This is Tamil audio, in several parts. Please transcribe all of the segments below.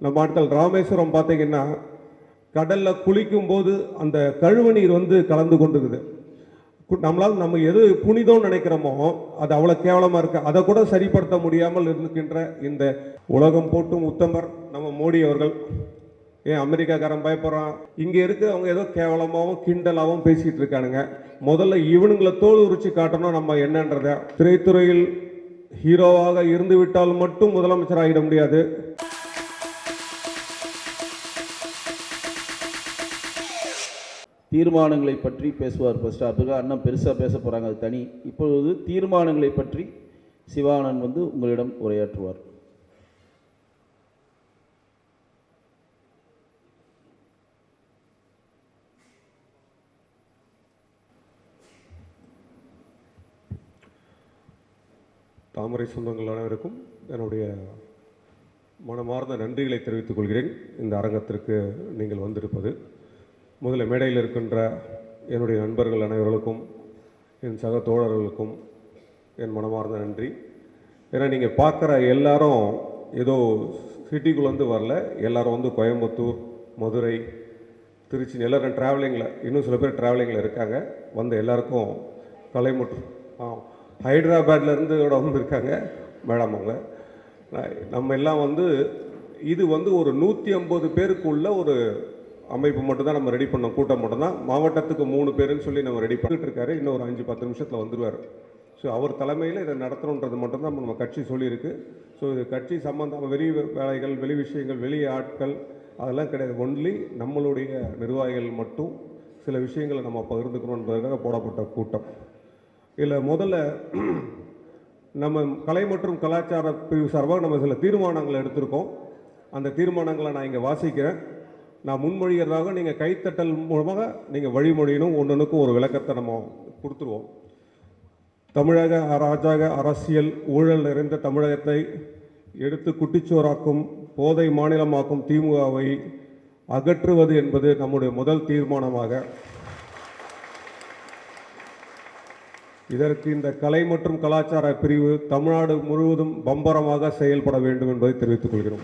நம்ம ஆட்கள் ராமேஸ்வரம் பார்த்தீங்கன்னா கடலில் குளிக்கும் போது அந்த கழிவு நீர் வந்து கலந்து கொண்டுக்குது. நம்மளால் நம்ம எது புனிதம்னு நினைக்கிறோமோ அது அவ்வளோ கேவலமாக இருக்குது. அதை கூட சரிப்படுத்த முடியாமல் இருக்கின்ற இந்த உலகம் போட்டும் உத்தமர் நம்ம மோடி அவர்கள், ஏன் அமெரிக்காக்காரன் பயப்படுறான், இங்கே இருக்கிறவங்க ஏதோ கேவலமாகவும் கிண்டலாகவும் பேசிகிட்டு இருக்கானுங்க. முதல்ல இவனுங்களை தோல் உரிச்சு காட்டணும் நம்ம என்னன்றத. திரைத்துறையில் ஹீரோவாக இருந்து விட்டால் மட்டும் முதலமைச்சர் ஆகிட முடியாது. தீர்மானங்களை பற்றி பேசுவார் ஃபர்ஸ்ட். அதுக்காக அண்ணன் பெருசாக பேச போகிறாங்க, அது தனி. இப்பொழுது தீர்மானங்களை பற்றி சிவானந்த் வந்து உங்களிடம் உரையாற்றுவார். தாமரை சொந்தங்கள் அனைவருக்கும் என்னுடைய மனமார்ந்த நன்றிகளை தெரிவித்துக் கொள்கிறேன். இந்த அரங்கத்திற்கு நீங்கள் வந்திருப்பது, முதல்ல மேடையில் இருக்கின்ற என்னுடைய நண்பர்கள் அனைவர்களுக்கும், என் சக தோழர்களுக்கும் என் மனமார்ந்த நன்றி. ஏன்னா நீங்கள் பார்க்குற எல்லாரும் ஏதோ சிட்டிக்குள்ளேருந்து வரல, எல்லாரும் வந்து கோயம்புத்தூர், மதுரை, திருச்சி, எல்லாரும் ட்ராவலிங்கில், இன்னும் சில பேர் ட்ராவலிங்கில் இருக்காங்க. வந்த எல்லாருக்கும் கலை மற்றும் ஹைதராபாத்லேருந்து வந்திருக்காங்க மேடம். அவங்க நம்ம எல்லாம் வந்து இது வந்து ஒரு 150 பேருக்குள்ள ஒரு அமைப்பு மட்டும்தான் நம்ம ரெடி பண்ணோம், கூட்டம் மட்டும்தான். மாவட்டத்துக்கு 3 பேருன்னு சொல்லி நம்ம ரெடி பண்ணிட்டு இருக்காரு. இன்னும் ஒரு 5-10 நிமிஷத்தில் வந்துடுவார். ஸோ அவர் தலைமையில் இதை நடத்தணுன்றது மட்டும்தான் நம்ம கட்சி சொல்லியிருக்கு. ஸோ இது கட்சி சம்பந்தமாக வெளி வேலைகள், வெளி விஷயங்கள், வெளி ஆட்கள் அதெல்லாம் கிடையாது. ஒன்லி நம்மளுடைய நிர்வாகிகள் மட்டும் சில விஷயங்களை நம்ம பகிர்ந்துக்கணும் என்பதற்காக போடப்பட்ட கூட்டம். இதில் முதல்ல நம்ம கலை மற்றும் கலாச்சார பிரிவு சார்பாக நம்ம சில தீர்மானங்களை எடுத்திருக்கோம். அந்த தீர்மானங்களை நான் இங்கே வாசிக்கிறேன். நான் முன்மொழிகிறதாக நீங்கள் கைத்தட்டல் மூலமாக நீங்கள் வழிமொழியணும். ஒன்றுக்கும் ஒரு விளக்கத்தை நம்ம கொடுத்துருவோம். தமிழக அராஜக அரசியல் ஊழல் நிறைந்த தமிழகத்தை எடுத்து குட்டிச்சோறாக்கும், போதை மாநிலமாக்கும் திமுகவை அகற்றுவது என்பது நம்முடைய முதல் தீர்மானமாக. இதற்கு இந்த கலை மற்றும் கலாச்சார பிரிவு தமிழ்நாடு முழுவதும் பம்பரமாக செயல்பட வேண்டும் என்பதை தெரிவித்துக் கொள்கிறோம்.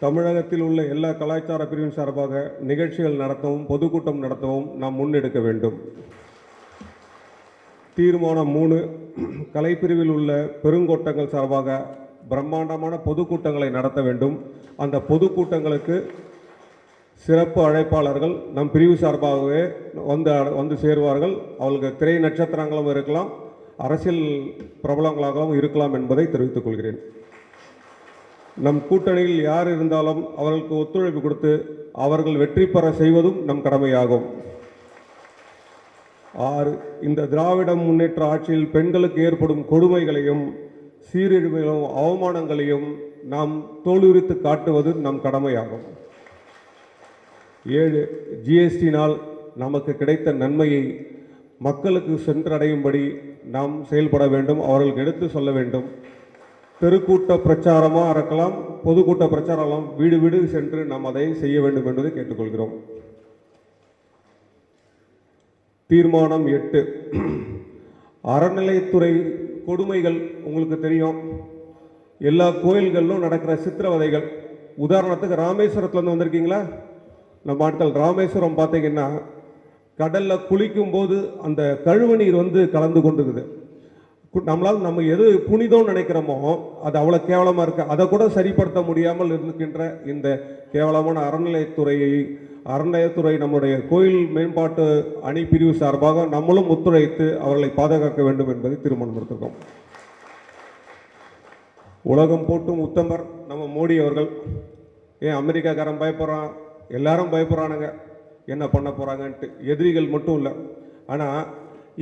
தமிழகத்தில் உள்ள எல்லா கலாச்சார பிரிவின் சார்பாக நிகழ்ச்சிகள் நடத்தவும், பொதுக்கூட்டம் நடத்தவும் நாம் முன்னெடுக்க வேண்டும். தீர்மானம் 3, கலைப்பிரிவில் உள்ள பெருங்கோட்டங்கள் சார்பாக பிரம்மாண்டமான பொதுக்கூட்டங்களை நடத்த வேண்டும். அந்த பொதுக்கூட்டங்களுக்கு சிறப்பு அழைப்பாளர்கள் நம் பிரிவு சார்பாகவே வந்து சேருவார்கள். அவர்களுக்கு திரை நட்சத்திரங்களும் இருக்கலாம், அரசியல் பிரபலங்களாகவும் இருக்கலாம் என்பதை தெரிவித்துக் கொள்கிறேன். நம் கூட்டணியில் யார் இருந்தாலும் அவர்களுக்கு ஒத்துழைப்பு கொடுத்து அவர்கள் வெற்றி பெற செய்வதும் நம் கடமையாகும். 6, இந்த திராவிட முன்னேற்ற ஆட்சியில் பெண்களுக்கு ஏற்படும் கொடுமைகளையும் சீரழிவுகளையும் அவமானங்களையும் நாம் தோலுரித்து காட்டுவது நம் கடமையாகும். 7, ஜிஎஸ்டினால் நமக்கு கிடைத்த நன்மையை மக்களுக்கு சென்றடையும்படி நாம் செயல்பட வேண்டும், அவர்களுக்கு எடுத்து சொல்ல வேண்டும். தெருக்கூட்ட பிரச்சாரமாக இருக்கலாம், பொதுக்கூட்ட பிரச்சாரம், வீடு வீடு சென்று நாம் அதை செய்ய வேண்டும் என்பதை கேட்டுக்கொள்கிறோம். தீர்மானம் 8, அறநிலையத்துறை கொடுமைகள் உங்களுக்கு தெரியும். எல்லா கோயில்களிலும் நடக்கிற சித்திரவதைகள். உதாரணத்துக்கு ராமேஸ்வரத்துலேருந்து வந்திருக்கீங்களா? நம்ம ஆட்கள் ராமேஸ்வரம் பார்த்தீங்கன்னா கடலில் குளிக்கும் போது அந்த கழிவு நீர் வந்து கலந்து கொண்டுக்குது. நம்மளால் நம்ம எது புனிதம்னு நினைக்கிறோமோ அது அவ்வளோ கேவலமாக இருக்குது. அதை கூட சரிப்படுத்த முடியாமல் இருக்கின்ற இந்த கேவலமான அறநிலையத்துறை நம்முடைய கோயில் மேம்பாட்டு அணி பிரிவு சார்பாக நம்மளும் ஒத்துழைத்து அவர்களை பாதுகாக்க வேண்டும் என்பதை தீர்மானம் எடுத்திருக்கோம். உலகம் போட்டும் உத்தமர் நம்ம மோடி அவர்கள், ஏன் அமெரிக்காக்காரன் பயப்படுறான், எல்லாரும் பயப்படுறானுங்க என்ன பண்ண போகிறாங்கன்ட்டு. எதிரிகள் மட்டும் இல்லை, ஆனால்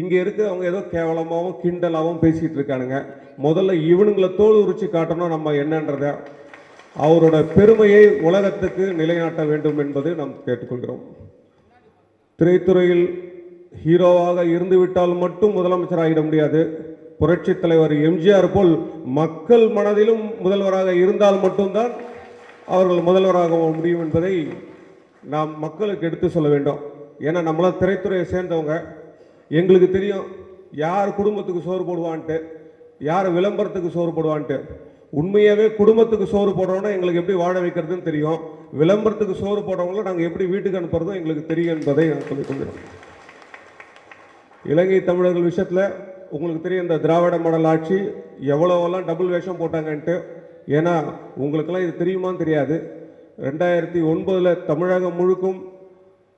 இங்கே இருக்கிறவங்க ஏதோ கேவலமாகவும் கிண்டலாகவும் பேசிகிட்டு இருக்கானுங்க. முதல்ல இவனுங்களை தோல் உரிச்சு காட்டணும் நம்ம என்னன்றத. அவரோட பெருமையை உலகத்துக்கு நிலைநாட்ட வேண்டும் என்பது நாம் கேட்டுக்கொள்கிறோம். திரைத்துறையில் ஹீரோவாக இருந்து விட்டால் மட்டும் முதலமைச்சர் ஆகிட முடியாது. புரட்சி தலைவர் எம்ஜிஆர் போல் மக்கள் மனதிலும் முதல்வராக இருந்தால் மட்டும்தான் அவர்கள் முதல்வராக முடியும் என்பதை நாம் மக்களுக்கு எடுத்து சொல்ல வேண்டும். ஏன்னா நம்மளாம் திரைத்துறையை சேர்ந்தவங்க, எங்களுக்கு தெரியும் யார் குடும்பத்துக்கு சோறு போடுவான்ட்டு, யார் விளம்பரத்துக்கு சோறு போடுவான்ட்டு. உண்மையாகவே குடும்பத்துக்கு சோறு போடுறோன்னா எங்களுக்கு எப்படி வாழ வைக்கிறதுன்னு தெரியும், விளம்பரத்துக்கு சோறு போடுறவங்கள நாங்கள் எப்படி வீட்டுக்கு அனுப்புறதும் எங்களுக்கு தெரியும் என்பதை நான் சொல்லிக் கொள்கிறோம். இலங்கை தமிழர்கள் விஷயத்தில் உங்களுக்கு தெரியும், இந்த திராவிட மாடல் ஆட்சி எவ்வளோவெல்லாம் டபுள் வேஷம் போட்டாங்கன்ட்டு. ஏன்னா உங்களுக்கெல்லாம் இது தெரியுமான்னு தெரியாது, 2009 தமிழகம் முழுக்கும்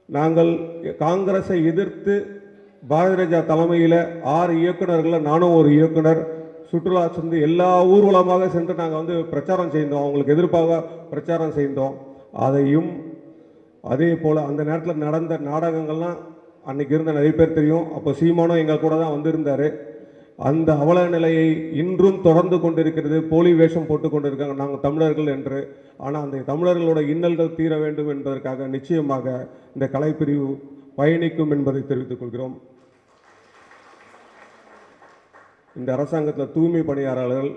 நாங்கள் காங்கிரஸை எதிர்த்து பாரதிய ஜனதா தலைமையில் 6 இயக்குநர்கள், நானும் ஒரு இயக்குனர், சுற்றுலா சென்று எல்லா ஊர்வலமாக சென்று நாங்கள் வந்து பிரச்சாரம் செய்தோம், அவங்களுக்கு எதிர்ப்பாக பிரச்சாரம் செய்தோம். அதையும் அதே போல் அந்த நேரத்தில் நடந்த நாடகங்கள்லாம் அன்றைக்கி இருந்த நிறைய பேர் தெரியும். அப்போ சீமானும் எங்கள் கூட தான் வந்திருந்தார். அந்த அவல நிலையை இன்றும் தொடர்ந்து கொண்டிருக்கிறது. போலி வேஷம் போட்டு கொண்டிருக்காங்க நாங்கள் தமிழர்கள் என்று. ஆனால் அந்த தமிழர்களோட இன்னல்கள் தீர வேண்டும் என்பதற்காக நிச்சயமாக இந்த கலைப்பிரிவு பயணிக்கும் என்பதை தெரிவித்துக் கொள்கிறோம். இந்த அரசாங்கத்தில் தூய்மை பணியாளர்கள்,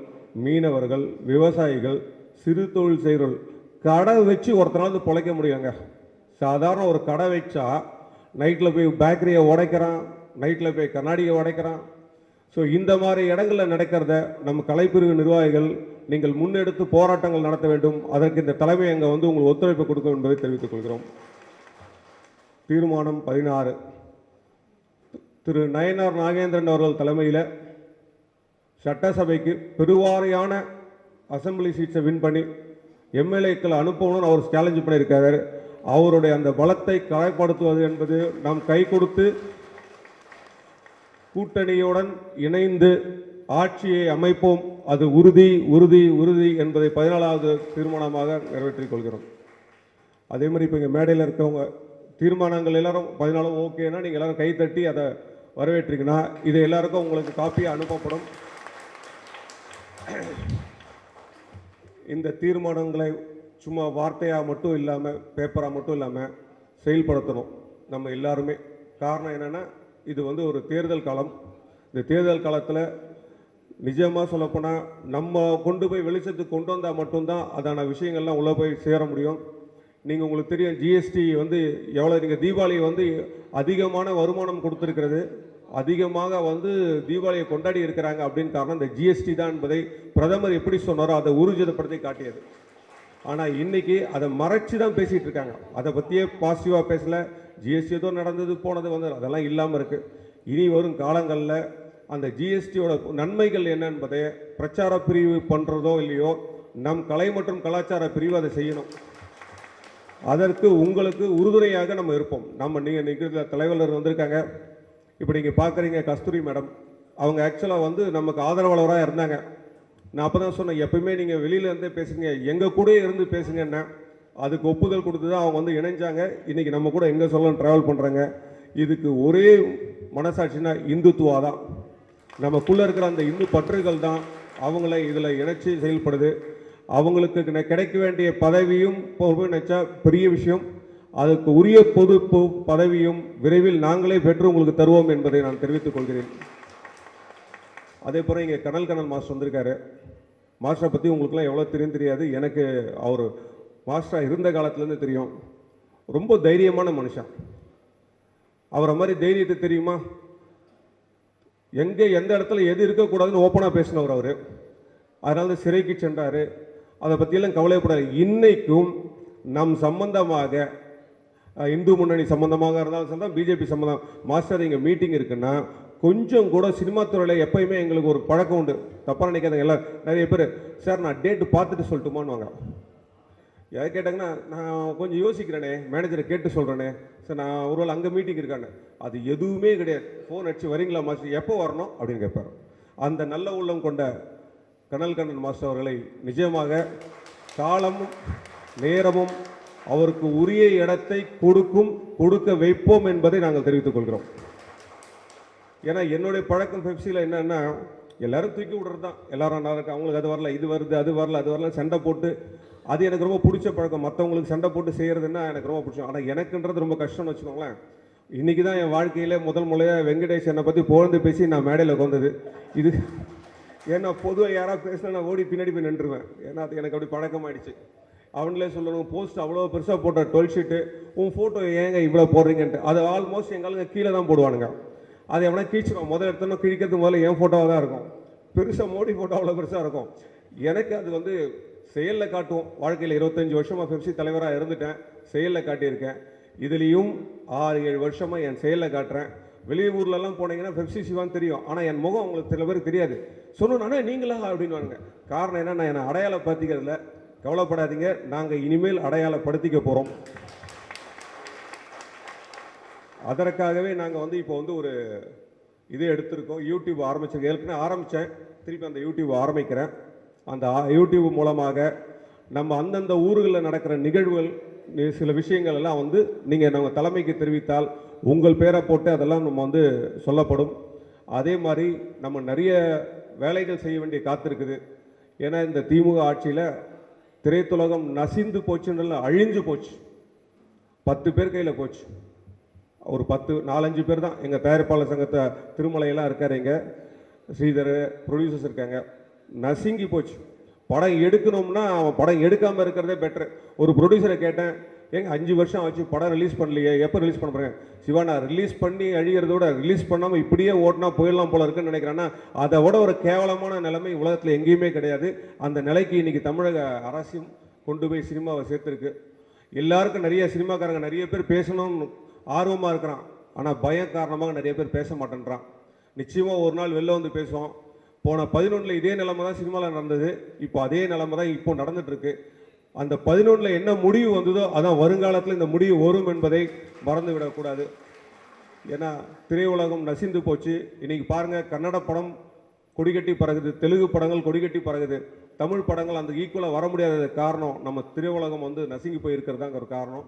மீனவர்கள், விவசாயிகள், சிறு தொழில் செய்கிறவர்கள், கடை வச்சு ஒருத்தனாவது பிழைக்க முடியுங்க. சாதாரண ஒரு கடை வச்சா நைட்டில் போய் பேக்கரியை உடைக்கிறான், நைட்டில் போய் கண்ணாடியை உடைக்கிறான். ஸோ இந்த மாதிரி இடங்களில் நடக்கிறத நம்ம கலைப்பிரிவு நிர்வாகிகள் நீங்கள் முன்னெடுத்து போராட்டங்கள் நடத்த வேண்டும். அதற்கு இந்த தலைமை அங்கே வந்து உங்களுக்கு ஒத்துழைப்பு கொடுக்கும் என்பதை தெரிவித்துக் கொள்கிறோம். தீர்மானம் 16 திரு நயனார் நாகேந்திரன் அவர்கள் தலைமையில் சட்டசபைக்கு பெருவாரியான அசம்பிளி சீட்ஸை வின் பண்ணி எம்எல்ஏக்கள் அனுப்பணும்னு அவர் சேலஞ்சு பண்ணியிருக்காரு. அவருடைய அந்த பலத்தை கலைப்படுத்துவது என்பது நாம் கை கொடுத்து கூட்டணியுடன் இணைந்து ஆட்சியை அமைப்போம். அது உறுதி உறுதி உறுதி என்பதை 14வது தீர்மானமாக நிறைவேற்றிக் கொள்கிறோம். அதே மாதிரி இப்போ இங்கே மேடையில் இருக்கவங்க தீர்மானங்கள் எல்லாரும் 14 ஓகேனா நீங்கள் எல்லாரும் கை தட்டி அதை வரவேற்றீங்கன்னா இது எல்லாருக்கும் உங்களுக்கு காப்பியாக அனுப்பப்படும். இந்த தீர்மானங்களை சும்மா வார்த்தையாக மட்டும் இல்லாமல், பேப்பராக மட்டும் இல்லாமல் செயல்படுத்தணும் நம்ம எல்லாருமே. காரணம் என்னென்னா, இது வந்து ஒரு தேர்தல் காலம். இந்த தேர்தல் காலத்தில் நிஜமாக சொல்லப்போனால் நம்ம கொண்டு போய் வெளிச்சத்துக்கு கொண்டு வந்தால் மட்டும்தான் அதான விஷயங்கள்லாம் உள்ளே போய் சேர முடியும். நீங்கள் உங்களுக்கு தெரியும், ஜிஎஸ்டி வந்து எவ்வளோ, நீங்கள் தீபாவளி வந்து அதிகமான வருமானம் கொடுத்துருக்கிறது, அதிகமாக வந்து தீபாவளியை கொண்டாடி இருக்கிறாங்க அப்படின்னு காரணம் இந்த ஜிஎஸ்டி தான் என்பதை பிரதமர் எப்படி சொன்னாரோ அதை ஊர்ஜிதப்படுத்தி காட்டியது. ஆனால் இன்றைக்கி அதை மறைச்சி தான் பேசிகிட்டு இருக்காங்க. அதை பற்றியே பாசிட்டிவாக பேசலை. ஜிஎஸ்டி ஏதோ நடந்தது போனது வந்து அதெல்லாம் இல்லாமல் இருக்குது. இனி வரும் காலங்களில் அந்த ஜிஎஸ்டியோட நன்மைகள் என்ன என்பதை பிரச்சார பிரிவு பண்ணுறதோ இல்லையோ, நம் கலை மற்றும் கலாச்சார பிரிவு அதை செய்யணும். அதற்கு உங்களுக்கு உறுதுணையாக நம்ம இருப்போம். நீங்கள் நிற்கிற தலைவர்கள் வந்திருக்காங்க. இப்போ நீங்கள் பார்க்குறீங்க கஸ்தூரி மேடம், அவங்க ஆக்சுவலாக வந்து நமக்கு ஆதரவாளராக இருந்தாங்க. நான் அப்போ தான் சொன்னேன், எப்பவுமே நீங்கள் வெளியில் இருந்தே பேசுங்க, எங்கள் கூட இருந்து பேசுங்கன்னா. அதுக்கு ஒப்புதல் கொடுத்து தான் அவங்க வந்து இணைஞ்சாங்க. இன்றைக்கி நம்ம கூட எங்கே சொல்லணும் ட்ராவல் பண்ணுறாங்க. இதுக்கு ஒரே மனசாட்சினா இந்துத்துவா தான். நமக்குள்ளே இருக்கிற அந்த இந்து பற்றுகள் தான் அவங்கள இதில் இணைச்சி செயல்படுது. அவங்களுக்கு கிடைக்க வேண்டிய பதவியும் நினச்சா பெரிய விஷயம். அதுக்கு உரிய பொது பதவியும் விரைவில் நாங்களே பெற்று உங்களுக்கு தருவோம் என்பதை நான் தெரிவித்துக் கொள்கிறேன். அதே போல் இங்கே கனல் மாஸ்டர் வந்திருக்காரு. மாஸ்டரை பற்றி உங்களுக்குலாம் எவ்வளோ தெரியாது. எனக்கு அவர் மாஸ்டராக இருந்த காலத்துலேருந்து தெரியும். ரொம்ப தைரியமான மனுஷன். அவரை மாதிரி தைரியத்தை தெரியுமா, எங்கே எந்த இடத்துல எது இருக்கக்கூடாதுன்னு ஓப்பனாக பேசினவர் அவர். அதனால சிறைக்கு சென்றார். அதை பற்றியெல்லாம் கவலைப்படாது. இன்னைக்கும் நம் சம்பந்தமாக, இந்து முன்னணி சம்பந்தமாக இருந்தாலும் சரி, பிஜேபி சம்பந்தம், மாஸ்டர் இங்கே மீட்டிங் இருக்குன்னா கொஞ்சம் கூட சினிமா துறையில் எப்பயுமே எங்களுக்கு ஒரு பழக்கம் உண்டு. தப்பாக நினைக்காதங்க. எல்லாம் நிறைய பேர், சார் நான் டேட்டு பார்த்துட்டு சொல்லட்டுமான்னு வாங்க. எதை கேட்டாங்கன்னா, நான் கொஞ்சம் யோசிக்கிறேனே, மேனேஜரை கேட்டு சொல்கிறேனே சார், நான் ஒருவேளை அங்கே மீட்டிங் இருக்கானே. அது எதுவுமே கிடையாது. ஃபோன் அடிச்சு வரீங்களா மாஸ்டர், எப்போ வரணும் அப்படின்னு கேட்பார். அந்த நல்ல உள்ளம் கொண்ட கனல் மாஸ்டர் அவர்களை நிஜமாக காலமும் நேரமும் அவருக்கு உரிய இடத்தை கொடுக்க வைப்போம் என்பதை நாங்கள் தெரிவித்துக் கொள்கிறோம். ஏன்னா என்னுடைய பழக்கம் பெப்சியில் என்னன்னா, எல்லாரும் தூக்கி விடுறது தான். எல்லாரும் நல்லா இருக்கு, அவங்களுக்கு அது வரல, இது வருது, அது வரல, அது வரல, சண்டை போட்டு, அது எனக்கு ரொம்ப பிடிச்ச பழக்கம். மற்றவங்களுக்கு சண்டை போட்டு செய்கிறதுன்னா எனக்கு ரொம்ப பிடிச்சோம். ஆனால் எனக்குன்றது ரொம்ப கஷ்டம்னு வச்சுக்கோங்களேன். இன்றைக்கி தான் என் வாழ்க்கையில் முதல் முறையாக வெங்கடேஷ் என்னை பற்றி புகழ்ந்து பேசி நான் மேடையில் உட்காந்தது இது. ஏன்னா பொதுவாக யாராவது பேசினா நான் ஓடி பின்னாடி போய் நின்றுவேன். ஏன்னா அது எனக்கு அப்படி பழக்கமாயிடுச்சு. அவங்களே சொல்லணும், போஸ்ட் அவ்வளோ பெருசாக போட்ட 12 ஷீட்டு, உன் ஃபோட்டோ ஏங்க இவ்வளோ போடுறீங்கன்ட்டு. அது ஆல்மோஸ்ட் எங்களுக்கு கீழே தான் போடுவானுங்க. அது எவனா கீழ்ச்சிடும். முதல் எடுத்தோன்னா கிழிக்கிறதுக்கு முதல்ல என் ஃபோட்டோவாக தான் இருக்கும். பெருசாக மோடி ஃபோட்டோ அவ்வளோ பெருசாக இருக்கும். எனக்கு அது வந்து செயலில் காட்டுவோம். வாழ்க்கையில் 25 வருஷமாக பெப்சி தலைவராக இருந்துட்டேன், செயலில் காட்டியிருக்கேன். இதுலேயும் 6-7 வருஷமாக என் செயலில் காட்டுறேன். வெளியூர்லலாம் போனீங்கன்னா பெப்சி சிவான்னு தெரியும், ஆனால் என் முகம் அவங்களுக்கு சில பேருக்கு தெரியாது. சொன்னோன்னா நீங்களா அப்படின்வானுங்க. காரணம் என்ன, நான் என்னை அடையாளப்படுத்திக்கிறதுல கவலைப்படாதீங்க, நாங்கள் இனிமேல் அடையாளப்படுத்திக்க போகிறோம். அதற்காகவே நாங்கள் வந்து இப்போ வந்து ஒரு இதே எடுத்திருக்கோம். யூடியூப் ஆரம்பிச்சிருக்கோம். ஏற்கனவே ஆரம்பித்தேன், திருப்பி அந்த யூடியூப் ஆரம்பிக்கிறேன். அந்த யூடியூப் மூலமாக நம்ம அந்தந்த ஊர்களில் நடக்கிற நிகழ்வுகள், சில விஷயங்கள் எல்லாம் வந்து நீங்கள் நம்ம தலைமைக்கு தெரிவித்தால் உங்கள் பேரை போட்டு அதெல்லாம் நம்ம வந்து சொல்லப்படும். அதே மாதிரி நம்ம நிறைய வேலைகள் செய்ய வேண்டிய காத்திருக்குது. ஏன்னா இந்த திமுக ஆட்சியில் திரைத்துலகம் நசிந்து போச்சுன்னு, அழிஞ்சு போச்சு. 10 பேர் கையில் போச்சு. ஒரு 4-5 பேர் தான். எங்கள் தயாரிப்பாளர் சங்கத்தை திருமலையெல்லாம் இருக்கார், எங்கள் ஸ்ரீதர் ப்ரொடியூசர்ஸ் இருக்காங்க. நசுங்கி போச்சு. படம் எடுக்கணும்னா அவன் படம் எடுக்காமல் இருக்கிறதே பெட்ரு. ஒரு ப்ரொடியூசரை கேட்டேன், ஏங்க 5 வருஷம் ஆச்சு படம் ரிலீஸ் பண்ணலையே, எப்போ ரிலீஸ் பண்ண போகிறேன்? சிவா, நான் ரிலீஸ் பண்ணி அழிகிறதோட ரிலீஸ் பண்ணாமல் இப்படியே ஓட்டினா போயிடலாம் போல இருக்குன்னு நினைக்கிறேன்னா, அதை விட ஒரு கேவலமான நிலைமை உலகத்தில் எங்கேயுமே கிடையாது. அந்த நிலைக்கு இன்றைக்கி தமிழக அரசும் கொண்டு போய் சினிமாவை சேர்த்துருக்கு. எல்லாருக்கும் நிறைய சினிமாக்காரங்க நிறைய பேர் பேசணும்னு ஆர்வமாக இருக்கிறான், ஆனால் பயம் காரணமாக நிறைய பேர் பேச மாட்டேன்றான். நிச்சயமாக ஒரு நாள் வெளில வந்து பேசுவோம். போன 11 இதே நிலைமை தான் சினிமாவில் நடந்தது. இப்போ அதே நிலைமை தான் இப்போ நடந்துட்டுருக்கு. அந்த 11 என்ன முடிவு வந்ததோ அதான் வருங்காலத்தில் இந்த முடிவு வரும் என்பதை மறந்து விடக்கூடாது. ஏன்னா திரையுலகம் நசிந்து போச்சு. இன்றைக்கி பாருங்கள், கன்னட படம் கொடிகட்டி பறகுது, தெலுங்கு படங்கள் கொடிகட்டி பறகுது, தமிழ் படங்கள் அந்த ஈக்குவலாக வர முடியாத காரணம் நம்ம திரையுலகம் வந்து நசுங்கி போயிருக்கிறதாங்க ஒரு காரணம்.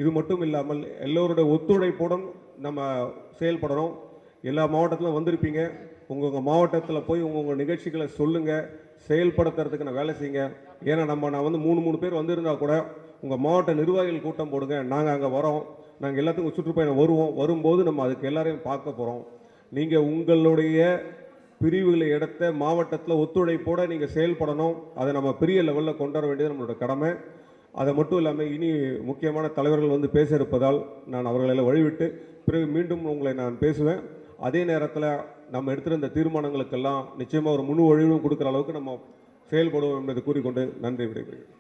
இது மட்டும் இல்லாமல் எல்லோருடைய ஒத்துழைப்புடன் நம்ம செயல்படணும். எல்லா மாவட்டத்திலும் வந்திருப்பீங்க. உங்கள் மாவட்டத்தில் போய் உங்கள் நிகழ்ச்சிகளை சொல்லுங்கள், செயல்படுத்துறதுக்கு நான் வேலை செய்யுங்க. ஏன்னா நான் வந்து 3 பேர் வந்திருந்தால் கூட உங்கள் மாவட்ட நிர்வாகிகள் கூட்டம் போடுங்க, நாங்கள் அங்கே வரோம், நாங்கள் எல்லாத்துக்கும் சுற்றுப்பயணம் வருவோம். வரும்போது நம்ம அதுக்கு எல்லாரையும் பார்க்க போகிறோம். நீங்கள் உங்களுடைய பிரிவுகளை எடுத்த மாவட்டத்தில் ஒத்துழைப்போடு நீங்கள் செயல்படணும். அதை நம்ம பெரிய லெவலில் கொண்டு வர வேண்டியது நம்மளோட கடமை. அதை மட்டும் இல்லாமல் இனி முக்கியமான தலைவர்கள் வந்து பேச இருப்பதால் நான் அவர்களெல்லாம் வழிவிட்டு பிறகு மீண்டும் உங்களை நான் பேசுவேன். அதே நேரத்தில் நம்ம எடுத்திருந்த தீர்மானங்களுக்கெல்லாம் நிச்சயமாக ஒரு முழு வழிவும் கொடுக்குற அளவுக்கு நம்ம செயல்படுவோம் என்பதை கூறிக்கொண்டு நன்றி விடைபெறுகிறேன்.